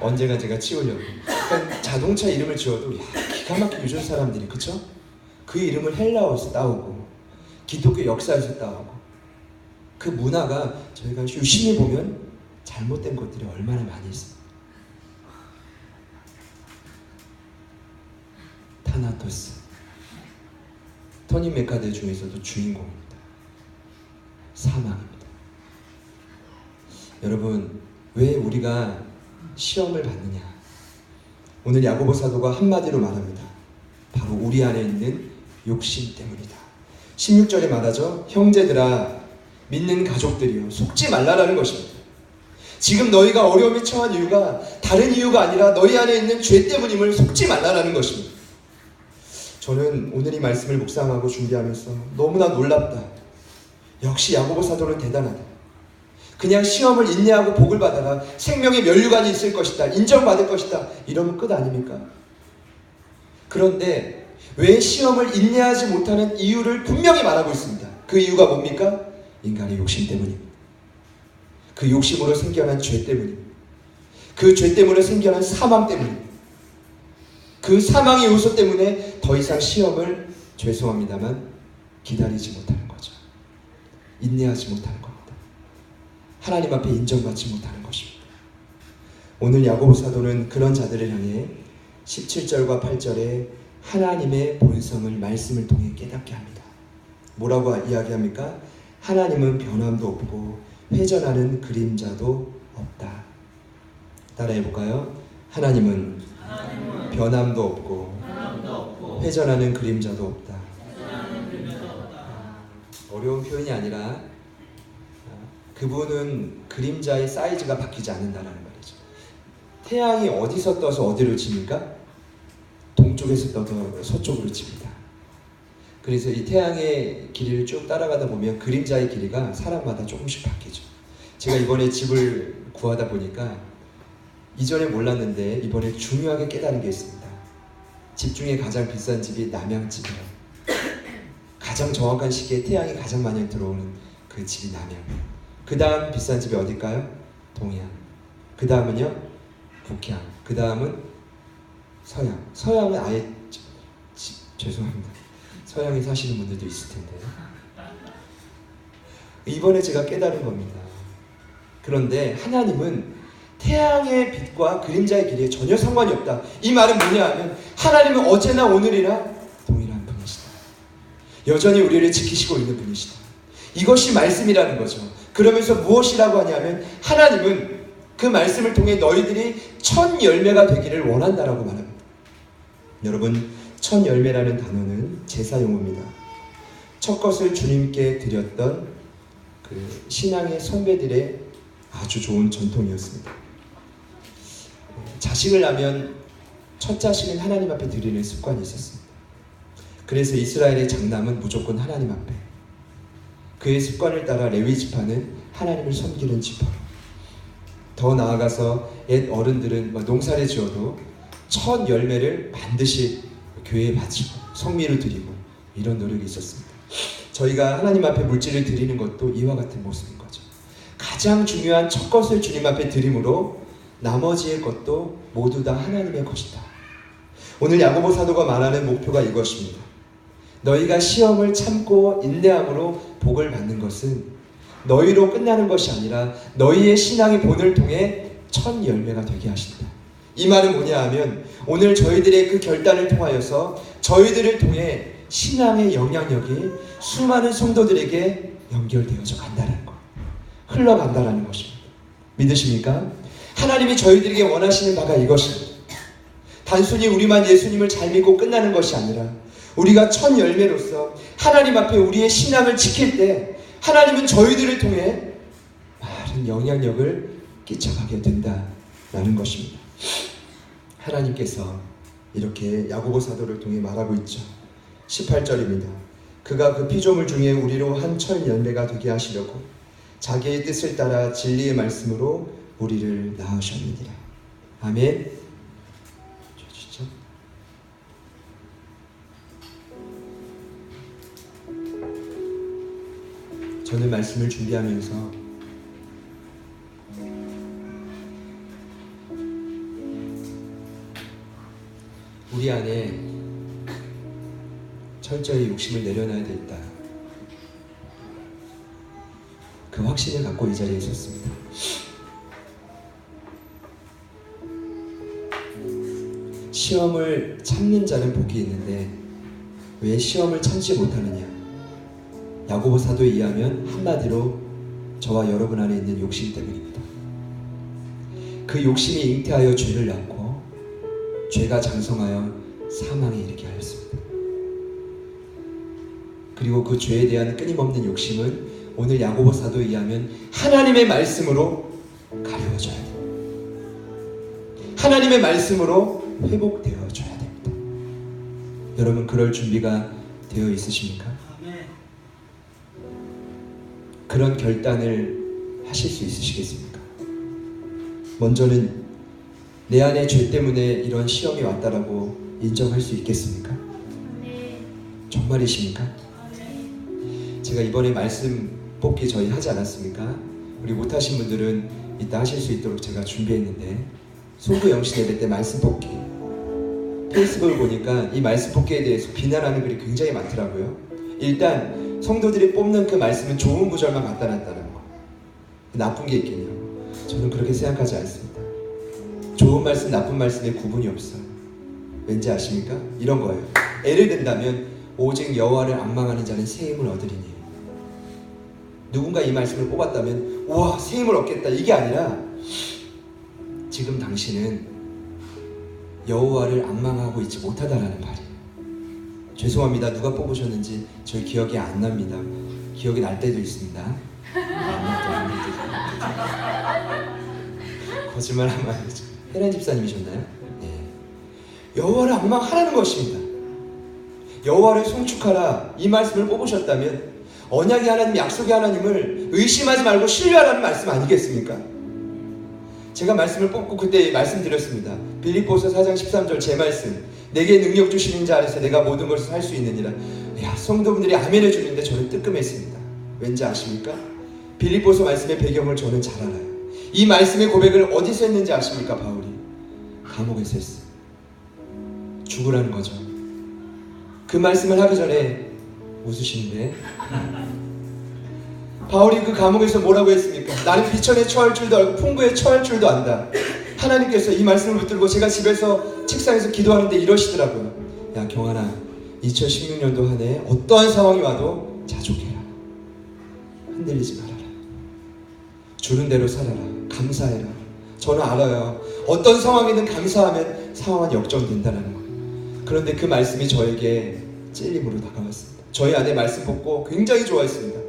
언젠가 제가 치우려고. 그러니까 자동차 이름을 지어도 기가 막히게 요즘 사람들이, 그쵸? 그 이름을 헬라어에서 따오고 기독교 역사에서 따오고, 그 문화가 저희가 유심히 보면 잘못된 것들이 얼마나 많이 있습니다. 타나토스, 토니 메카드 중에서도 주인공입니다. 사망입니다. 여러분, 왜 우리가 시험을 받느냐? 오늘 야고보 사도가 한마디로 말합니다. 바로 우리 안에 있는 욕심 때문이다. 16절에 말하죠. 형제들아, 믿는 가족들이여, 속지 말라라는 것입니다. 지금 너희가 어려움에 처한 이유가 다른 이유가 아니라 너희 안에 있는 죄 때문임을 속지 말라라는 것입니다. 저는 오늘 이 말씀을 묵상하고 준비하면서 너무나 놀랍다. 역시 야고보 사도는 대단하다. 그냥 시험을 인내하고 복을 받아라, 생명의 면류관이 있을 것이다, 인정받을 것이다, 이러면 끝 아닙니까? 그런데 왜 시험을 인내하지 못하는 이유를 분명히 말하고 있습니다. 그 이유가 뭡니까? 인간의 욕심 때문입니다. 그 욕심으로 생겨난 죄 때문입니다. 그 죄 때문에 생겨난 사망 때문입니다. 그 사망의 요소 때문에 더 이상 시험을, 죄송합니다만, 기다리지 못하는 거죠. 인내하지 못하는 겁니다. 하나님 앞에 인정받지 못하는 것입니다. 오늘 야고보 사도는 그런 자들을 향해 17절과 8절에 하나님의 본성을 말씀을 통해 깨닫게 합니다. 뭐라고 이야기합니까? 하나님은 변함도 없고 회전하는 그림자도 없다. 따라해볼까요? 하나님은 변함도 없고 회전하는 그림자도 없다. 어려운 표현이 아니라 그분은 그림자의 사이즈가 바뀌지 않는다는 말이죠. 태양이 어디서 떠서 어디로 집니까? 동쪽에서 떠서 서쪽으로 집니다. 그래서 이 태양의 길이를 쭉 따라가다 보면 그림자의 길이가 사람마다 조금씩 바뀌죠. 제가 이번에 집을 구하다 보니까 이전에 몰랐는데 이번에 중요하게 깨달은 게 있습니다. 집 중에 가장 비싼 집이 남양집이에요. 가장 정확한 시기에 태양이 가장 많이 들어오는 그 집이 남양. 그 다음 비싼 집이 어딜까요? 동양. 그 다음은요? 북양. 그 다음은 서양. 서양은 아예 죄송합니다. 서양에 사시는 분들도 있을 텐데. 이번에 제가 깨달은 겁니다. 그런데 하나님은 태양의 빛과 그림자의 길이에 전혀 상관이 없다. 이 말은 뭐냐 하면 하나님은 어제나 오늘이나 동일한 분이시다. 여전히 우리를 지키시고 있는 분이시다. 이것이 말씀이라는 거죠. 그러면서 무엇이라고 하냐면 하나님은 그 말씀을 통해 너희들이 첫 열매가 되기를 원한다라고 말합니다. 여러분, 첫 열매라는 단어는 제사 용어입니다. 첫 것을 주님께 드렸던 그 신앙의 선배들의 아주 좋은 전통이었습니다. 자식을 낳으면 첫 자식은 하나님 앞에 드리는 습관이 있었습니다. 그래서 이스라엘의 장남은 무조건 하나님 앞에, 그의 습관을 따라 레위 지파는 하나님을 섬기는 지파로, 더 나아가서 옛 어른들은 농사를 지어도 첫 열매를 반드시 교회에 바치고 성미를 드리고 이런 노력이 있었습니다. 저희가 하나님 앞에 물질을 드리는 것도 이와 같은 모습인 거죠. 가장 중요한 첫 것을 주님 앞에 드림으로 나머지의 것도 모두 다 하나님의 것이다. 오늘 야고보 사도가 말하는 목표가 이것입니다. 너희가 시험을 참고 인내함으로 복을 받는 것은 너희로 끝나는 것이 아니라 너희의 신앙의 본을 통해 첫 열매가 되게 하신다. 이 말은 뭐냐 하면 오늘 저희들의 그 결단을 통하여서 저희들을 통해 신앙의 영향력이 수많은 성도들에게 연결되어져 간다는 것, 흘러간다는 것입니다. 믿으십니까? 하나님이 저희들에게 원하시는 바가 이것입니다. 단순히 우리만 예수님을 잘 믿고 끝나는 것이 아니라 우리가 첫 열매로서 하나님 앞에 우리의 신앙을 지킬 때 하나님은 저희들을 통해 많은 영향력을 끼쳐가게 된다라는 것입니다. 하나님께서 이렇게 야고보 사도를 통해 말하고 있죠. 18절입니다. 그가 그 피조물 중에 우리로 한 철 열매가 되게 하시려고 자기의 뜻을 따라 진리의 말씀으로 우리를 낳으셨느니라. 아멘. 진짜 저는 말씀을 준비하면서 우리 안에 철저히 욕심을 내려놔야 되겠다, 그 확신을 갖고 이 자리에 섰습니다. 시험을 참는 자는 복이 있는데 왜 시험을 참지 못하느냐? 야고보 사도에 의하면 한마디로 저와 여러분 안에 있는 욕심 때문입니다. 그 욕심이 잉태하여 죄를 낳고 죄가 장성하여 사망에 이르게 하였습니다. 그리고 그 죄에 대한 끊임없는 욕심은 오늘 야고보 사도에 의하면 하나님의 말씀으로 가려워져야 됩니다. 하나님의 말씀으로 회복되어져야 됩니다. 여러분, 그럴 준비가 되어 있으십니까? 그런 결단을 하실 수 있으시겠습니까? 먼저는 내 안에 죄 때문에 이런 시험이 왔다라고 인정할 수 있겠습니까? 정말이십니까? 제가 이번에 말씀 뽑기 저희 하지 않았습니까? 우리 못하신 분들은 이따 하실 수 있도록 제가 준비했는데, 소구 영신 예배 때 말씀 뽑기 페이스북을 보니까 이 말씀 뽑기에 대해서 비난하는 글이 굉장히 많더라고요. 일단 성도들이 뽑는 그 말씀은 좋은 구절만 갖다 놨다는 거, 나쁜 게 있겠냐고. 저는 그렇게 생각하지 않습니다. 좋은 말씀, 나쁜 말씀에 구분이 없어요. 왠지 아십니까? 이런 거예요. 예를 든다면 오직 여호와를 앙망하는 자는 새 힘을 얻으리니, 누군가 이 말씀을 뽑았다면 우와 새 힘을 얻겠다, 이게 아니라 지금 당신은 여호와를 앙망하고 있지 못하다라는 말이에요. 죄송합니다. 누가 뽑으셨는지 저희 기억이 안 납니다. 기억이 날 때도 있습니다. 거짓말하면 안 되죠. 혜란 집사님이셨나요? 네. 여호와를 앙망하라는 것입니다. 여호와를 송축하라, 이 말씀을 뽑으셨다면 언약의 하나님, 약속의 하나님을 의심하지 말고 신뢰하라는 말씀 아니겠습니까? 제가 말씀을 뽑고 그때 말씀드렸습니다. 빌립보서 4장 13절 제 말씀, 내게 능력 주시는 자 안에서 내가 모든 것을 할 수 있느니라. 야, 성도분들이 아멘해 주는데 저는 뜨끔했습니다. 왠지 아십니까? 빌립보서 말씀의 배경을 저는 잘 알아요. 이 말씀의 고백을 어디서 했는지 아십니까? 바울이 감옥에서 했어요. 죽으라는 거죠. 그 말씀을 하기 전에 웃으시는데, 바울이 그 감옥에서 뭐라고 했습니까? 나는 비천에 처할 줄도 알고 풍부에 처할 줄도 안다. 하나님께서 이 말씀을 붙들고 제가 집에서 책상에서 기도하는데 이러시더라고요. 야 경환아, 2016년도 한 해 어떠한 상황이 와도 자족해라. 흔들리지 말아라. 주는 대로 살아라. 감사해라. 저는 알아요. 어떤 상황이든 감사하면 상황은 역전된다는 거. 그런데 그 말씀이 저에게 찔림으로 다가왔습니다. 저희 아내 말씀 뽑고 굉장히 좋아했습니다.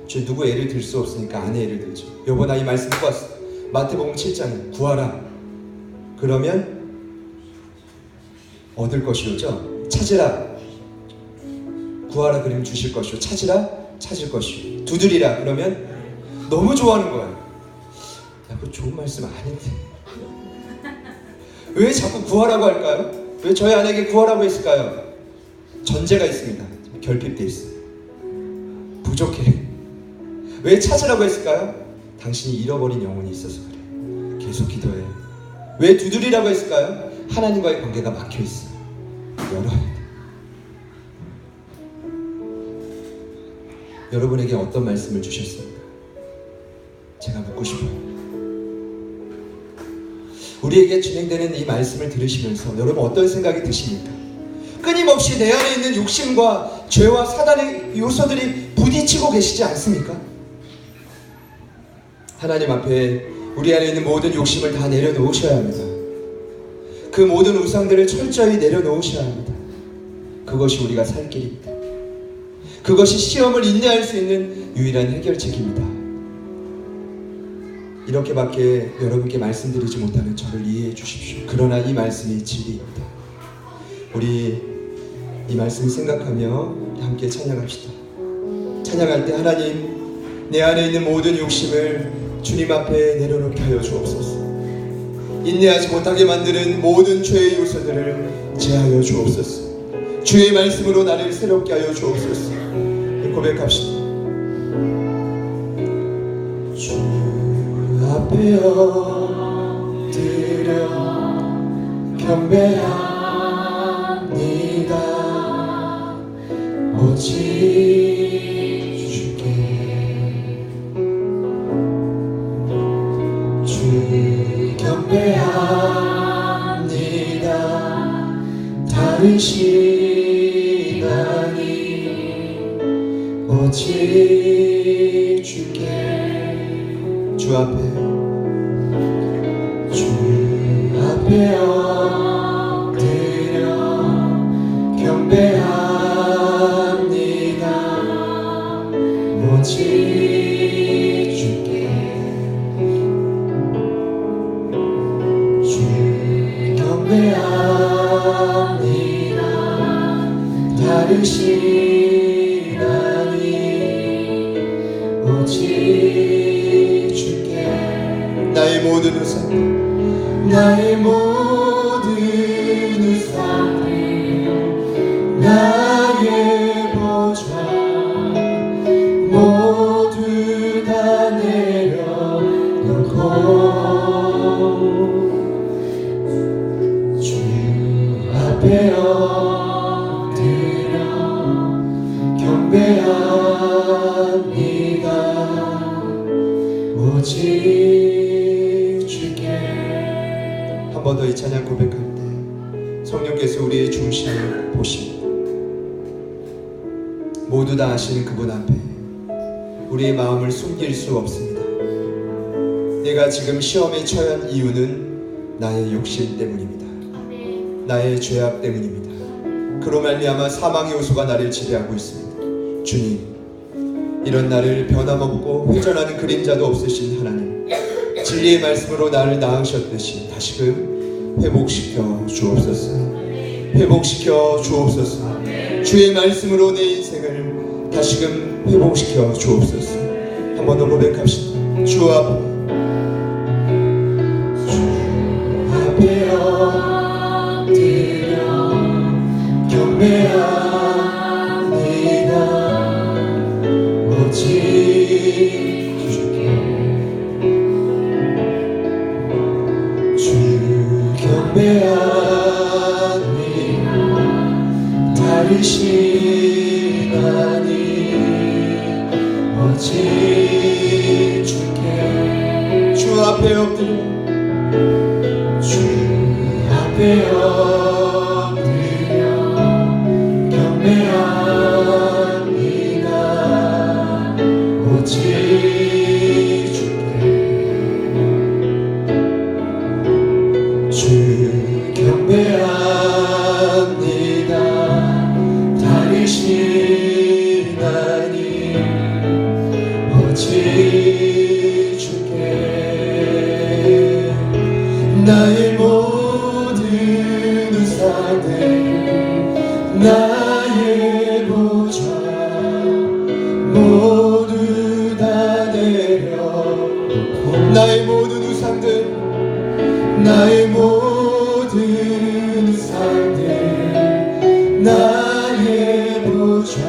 저 누구 애를 들 수 없으니까 아내 애를 들죠. 여보 나 이 말씀 뽑았어. 마태복음 7장에 구하라. 그러면 얻을 것이오죠. 찾으라. 구하라 그러면 주실 것이오. 찾으라. 찾을 것이오. 두드리라. 그러면 너무 좋아하는 거야. 야, 그거 좋은 말씀 아닌데. 왜 자꾸 구하라고 할까요? 왜 저희 아내에게 구하라고 했을까요? 전제가 있습니다. 결핍돼 있어요. 부족해. 왜 찾으라고 했을까요? 당신이 잃어버린 영혼이 있어서 그래. 계속 기도해. 왜 두드리라고 했을까요? 하나님과의 관계가 막혀있어요. 열어야 돼. 여러분에게 어떤 말씀을 주셨습니까? 제가 묻고 싶어요. 우리에게 진행되는 이 말씀을 들으시면서 여러분 어떤 생각이 드십니까? 끊임없이 내 안에 있는 욕심과 죄와 사단의 요소들이 부딪히고 계시지 않습니까? 하나님 앞에 우리 안에 있는 모든 욕심을 다 내려놓으셔야 합니다. 그 모든 우상들을 철저히 내려놓으셔야 합니다. 그것이 우리가 살 길입니다. 그것이 시험을 인내할 수 있는 유일한 해결책입니다. 이렇게밖에 여러분께 말씀드리지 못하는 저를 이해해 주십시오. 그러나 이 말씀이 진리입니다. 우리 이 말씀 생각하며 함께 찬양합시다. 찬양할 때 하나님, 내 안에 있는 모든 욕심을 주님 앞에 내려놓게 하여 주옵소서. 인내하지 못하게 만드는 모든 죄의 요소들을 제하여 주옵소서. 주의 말씀으로 나를 새롭게 하여 주옵소서. 고백합시다. 주 앞에 엎드려 경배합니다. 오직 주께 주 경배합니다. 다른 시간이 오직 주께 주 앞에 엎드려 경배합니다. 오직 주께 주 경배합니다. 다른 시간이 오직 주께 나의 모든 우상 나의 모든 우상들 나의 보좌 모두 다 내려놓고 주 앞에 엎드려 경배합니다. 오직 주께 한 번 더 이 찬양 고백할 때 성령께서 우리의 중심을 보시고 모두 다 아시는 그분 앞에 우리의 마음을 숨길 수 없습니다. 내가 지금 시험에 처한 이유는 나의 욕심 때문입니다. 나의 죄악 때문입니다. 그로 말미암아 사망의 요소가 나를 지배하고 있습니다. 주님, 이런 나를 변함없고 회전하는 그림자도 없으신 하나님, 진리의 말씀으로 나를 낳으셨듯이 다시금 회복시켜 주옵소서. 회복시켜 주옵소서. 주의 말씀으로 내 인생을 다시금 회복시켜 주옵소서. 한 번 더 고백합시다. 주 앞에 엎드려 경배합니다. 오직 주께 주 경배합니다. 다른 시간이 오직 주께 주 앞에 엎드려 주 앞에 엎드려 경배합니다. 오직 주께 주 경배합니다. 다른 시간이 오직 주께 나의 모든 우상들 나의 보좌 모두 다 내려놓고 나의 모든 우상들 나의 모든 우상들 나의 보좌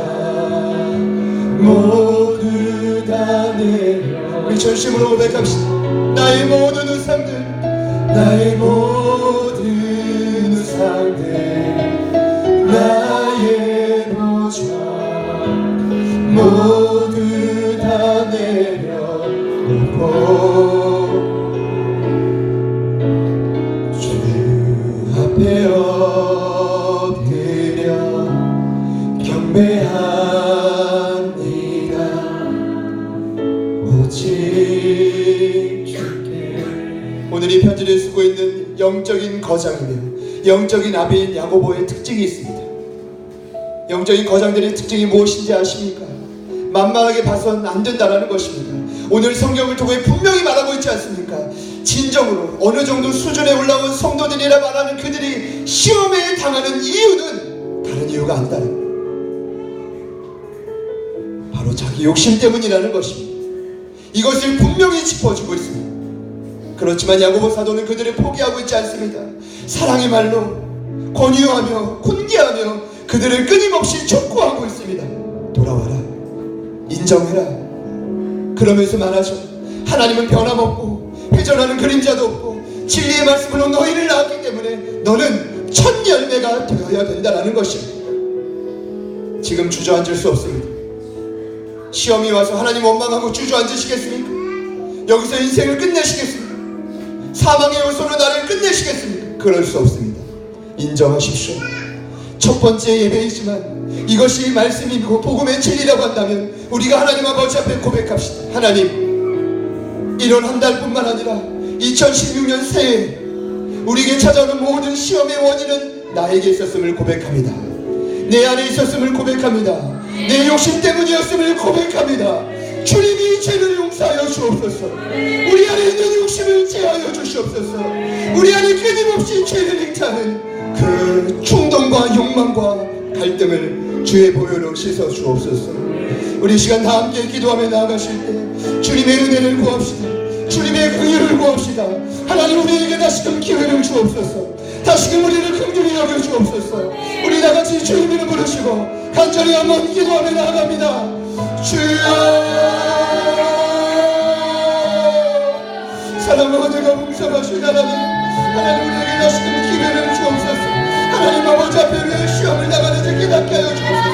모두 다 내려 우리 전심으로 고백합시다. 나의 모든 우상들 나의 모든 우상들 나의 보좌 모두 다 내려놓고 주 앞에 엎드려 경배합니다. 오직 주께 오늘 이 편지를 쓰고 있는 영적인 거장이며 영적인 아비인 야고보의 특징이 있습니다. 영적인 거장들의 특징이 무엇인지 아십니까? 만만하게 봐서는 안 된다라는 것입니다. 오늘 성경을 통해 분명히 말하고 있지 않습니까? 진정으로 어느 정도 수준에 올라온 성도들이라 말하는 그들이 시험에 당하는 이유는 다른 이유가 아니다는 거예요. 바로 자기 욕심 때문이라는 것입니다. 이것을 분명히 짚어주고 있습니다. 그렇지만 야고보 사도는 그들을 포기하고 있지 않습니다. 사랑의 말로 권유하며 훈계하며 그들을 끊임없이 촉구하고 있습니다. 돌아와라, 인정해라. 그러면서 말하죠. 하나님은 변함없고 회전하는 그림자도 없고 진리의 말씀으로 너희를 낳았기 때문에 너는 첫 열매가 되어야 된다는 것입니다. 지금 주저앉을 수 없습니다. 시험이 와서 하나님 원망하고 주저앉으시겠습니까? 여기서 인생을 끝내시겠습니까? 사망의 요소로 나를 끝내시겠습니까? 그럴 수 없습니다. 인정하십시오. 첫 번째 예배이지만 이것이 말씀이고 복음의 진리라고 한다면 우리가 하나님 아버지 앞에 고백합시다. 하나님, 이런 한 달뿐만 아니라 2016년 새해 우리에게 찾아오는 모든 시험의 원인은 나에게 있었음을 고백합니다. 내 안에 있었음을 고백합니다. 내 욕심 때문이었음을 고백합니다. 주님이 죄를 용서하여 주옵소서. 우리 안에 있는 욕심을 제하여 주시옵소서. 우리 안에 끊임없이 죄를 잉타하는 그 충동과 욕망과 갈등을 주의 보혈로 씻어 주옵소서. 우리 시간 다 함께 기도하며 나아가실 때 주님의 은혜를 구합시다. 주님의 의를 구합시다. 하나님, 우리에게 다시금 기회를 주옵소서. 다시금 우리를 긍휼히 여겨 주옵소서. 우리 다같이 주님 이름 부르시고 간절히 한번 기도하며 나아갑니다. 주여, 사랑과 은혜가 풍성하신 하나님, 하나님 우리에게 다시금 기회를 주옵소서. 하나님 아버지 앞에 왜 시험을 당하는지 깨닫게 하여 주옵소서.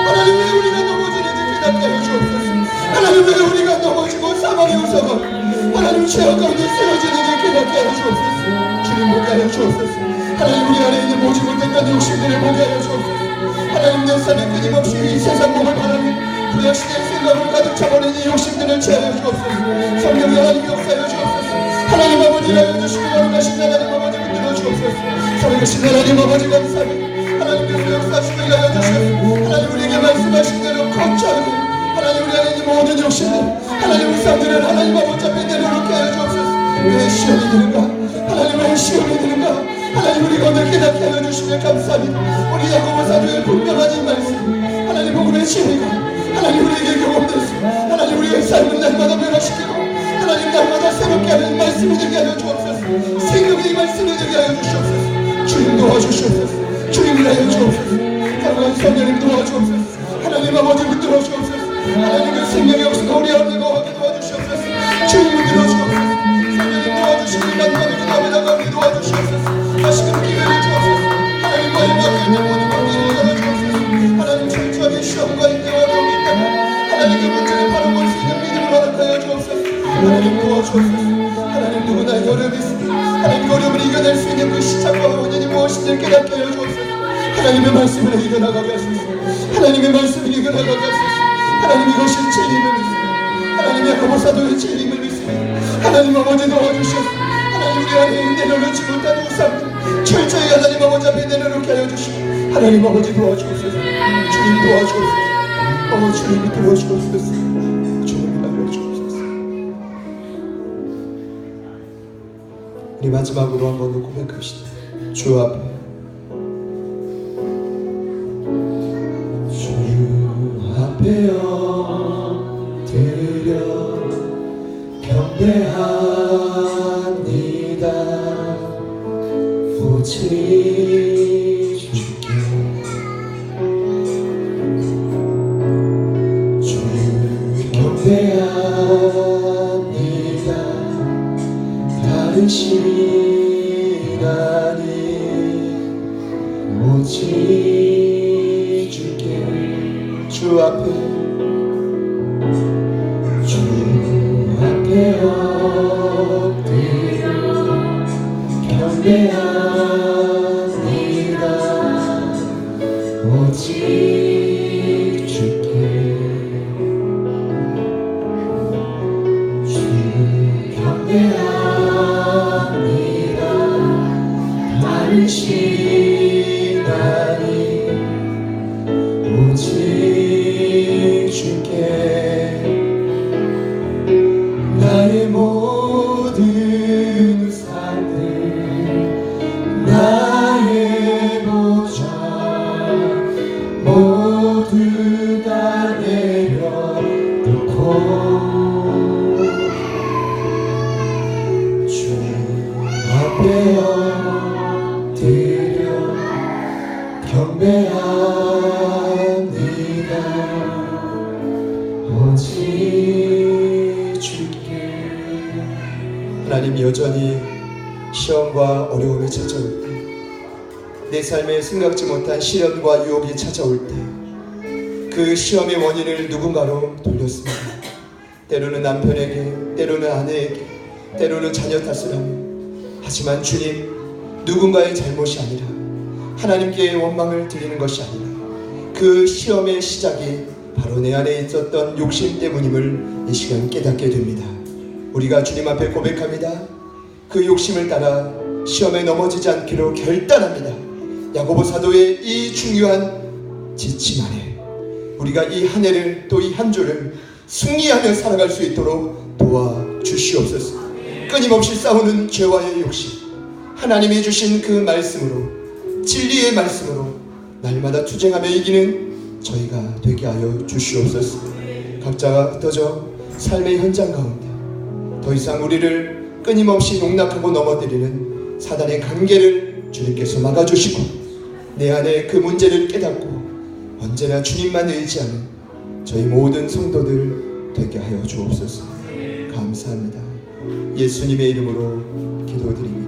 하나님, 왜 우리가 넘어지는지 깨닫게 하여 주옵소서. 하나님, 왜 우리가 넘어지고 사망의 요소가 하나님 죄악 가운데 쓰러지는지 깨닫게 하여 주옵소서. 주님 보게 하여 주옵소서. 하나님, 우리 안에 있는 보지 못했던 욕심들을 보게 하여 주옵소서. 하나님, 내 삶에 끊임없이 이 세상 몸을 바라는 구약시대의 생각을 가득 차버린 이 욕심들을 제하여 주옵소서. 성령이 하나님 역사하여 주옵소서. 하나님 아버지를 하여 주시고 거룩하신 하나님 아버지 붙들어 주옵소서. 살아계신 하나님 아버지 감사합니다. 하나님께서 역사하시고 일하여 주시옵소서. 하나님, 우리에게 말씀하신 대로 거룩하게 하나님 우리 안에 있는 모든 욕심들, 하나님 우상들을 하나님 아버지 앞에 내려놓게 하여 주옵소서. 왜 시험이 드는가? 하나님, 왜 시험이 드는가? 하나님, 우리가 오늘 깨닫게 하여 주시면 감사합니다. 우리 야고보 사도의 분명한 이 말씀, 하나님 복음의 진리가 하나님 우리에게 경험됐습니다. 하나님, 우리의 삶을 날마다 변화시키고 하나님 날마다 새롭게 하는 말씀이 되게 하여 주옵소서. 생명의 말씀이 되게 하여 주시옵소서. 주님 도와주시옵소서. 주님을 하여 주옵소서. 사랑하는 성령님 도와주옵소서. 하나님 아버지 붙들어 주옵소서. 하나님, 그 생명의 없으면 우리 하나님 거하게 도와주시옵소서. 주님 붙들어 주옵소서. 성령님 도와주시니 간단히 기도하며 나가게 도와주시옵소서. 다시금 기회를 주옵소서. 하나님, 마지막에 있는 모든 관계를 열어 주옵소서. 하나님, 철저하게 시험과 인내와 어려움이 있다면 하나님, 그 문제를 바로 볼 수 있는 믿음을 허락하여 주옵소서. 하나님, 도와주옵소서. 하나님, 누구나 어려움이 있습니다. 하나님, 어려움을 이겨낼 수 있는 그 시작과 원인이 무엇인지 깨닫게 하여 주옵소서. 하나님의 말씀을 이겨나가게 하소서. 하나님의 말씀을 이겨나가게 하소서. 하나님, 이것이 진리임을 믿습니다. 하나님, 야고보 사도의 진리임을 믿습니다. 하나님 아버지 도와주시옵소서. 하나님, 우리 안에 내려놓지 못한 우상들 철저히 하나님 아버지 앞에 내려놓게 하여 주시고 하나님 아버지 도와주옵소서. 주님 도와주옵소서. 주님이 도와주옵소서. 주님이 알려주옵소서. 우리 마지막으로 한번 더 고백합시다. 주 앞에, 앞에 엎드려 경배합니다. 오직 주께 주 경배합니다. 다른 시간이 오직 주께 주 앞에 엎드려 경배합니다. 오직 주께 주 경배합니다. 다른 시간이 오직 주께 나의 모든 모두 다 내려놓고 주 앞에 엎드려 경배합니다. 오직 주께. 하나님, 여전히 시험과 어려움이 찾아올 때, 내 삶에 생각지 못한 시련과 유혹이 찾아올 때 그 시험의 원인을 누군가로 돌렸습니다. 때로는 남편에게, 때로는 아내에게, 때로는 자녀 탓을 하며, 하지만 주님, 누군가의 잘못이 아니라 하나님께 원망을 드리는 것이 아니라 그 시험의 시작이 바로 내 안에 있었던 욕심 때문임을 이 시간 깨닫게 됩니다. 우리가 주님 앞에 고백합니다. 그 욕심을 따라 시험에 넘어지지 않기로 결단합니다. 야고보 사도의 이 중요한 지침 안에 우리가 이 한 해를, 또 이 한 주를 승리하며 살아갈 수 있도록 도와주시옵소서. 끊임없이 싸우는 죄와의 욕심, 하나님이 주신 그 말씀으로, 진리의 말씀으로 날마다 투쟁하며 이기는 저희가 되게 하여 주시옵소서. 각자가 흩어져 삶의 현장 가운데 더 이상 우리를 끊임없이 농락하고 넘어뜨리는 사단의 관계를 주님께서 막아주시고, 내 안에 그 문제를 깨닫고 언제나 주님만 의지하는 저희 모든 성도들 되게 하여 주옵소서. 감사합니다. 예수님의 이름으로 기도드립니다.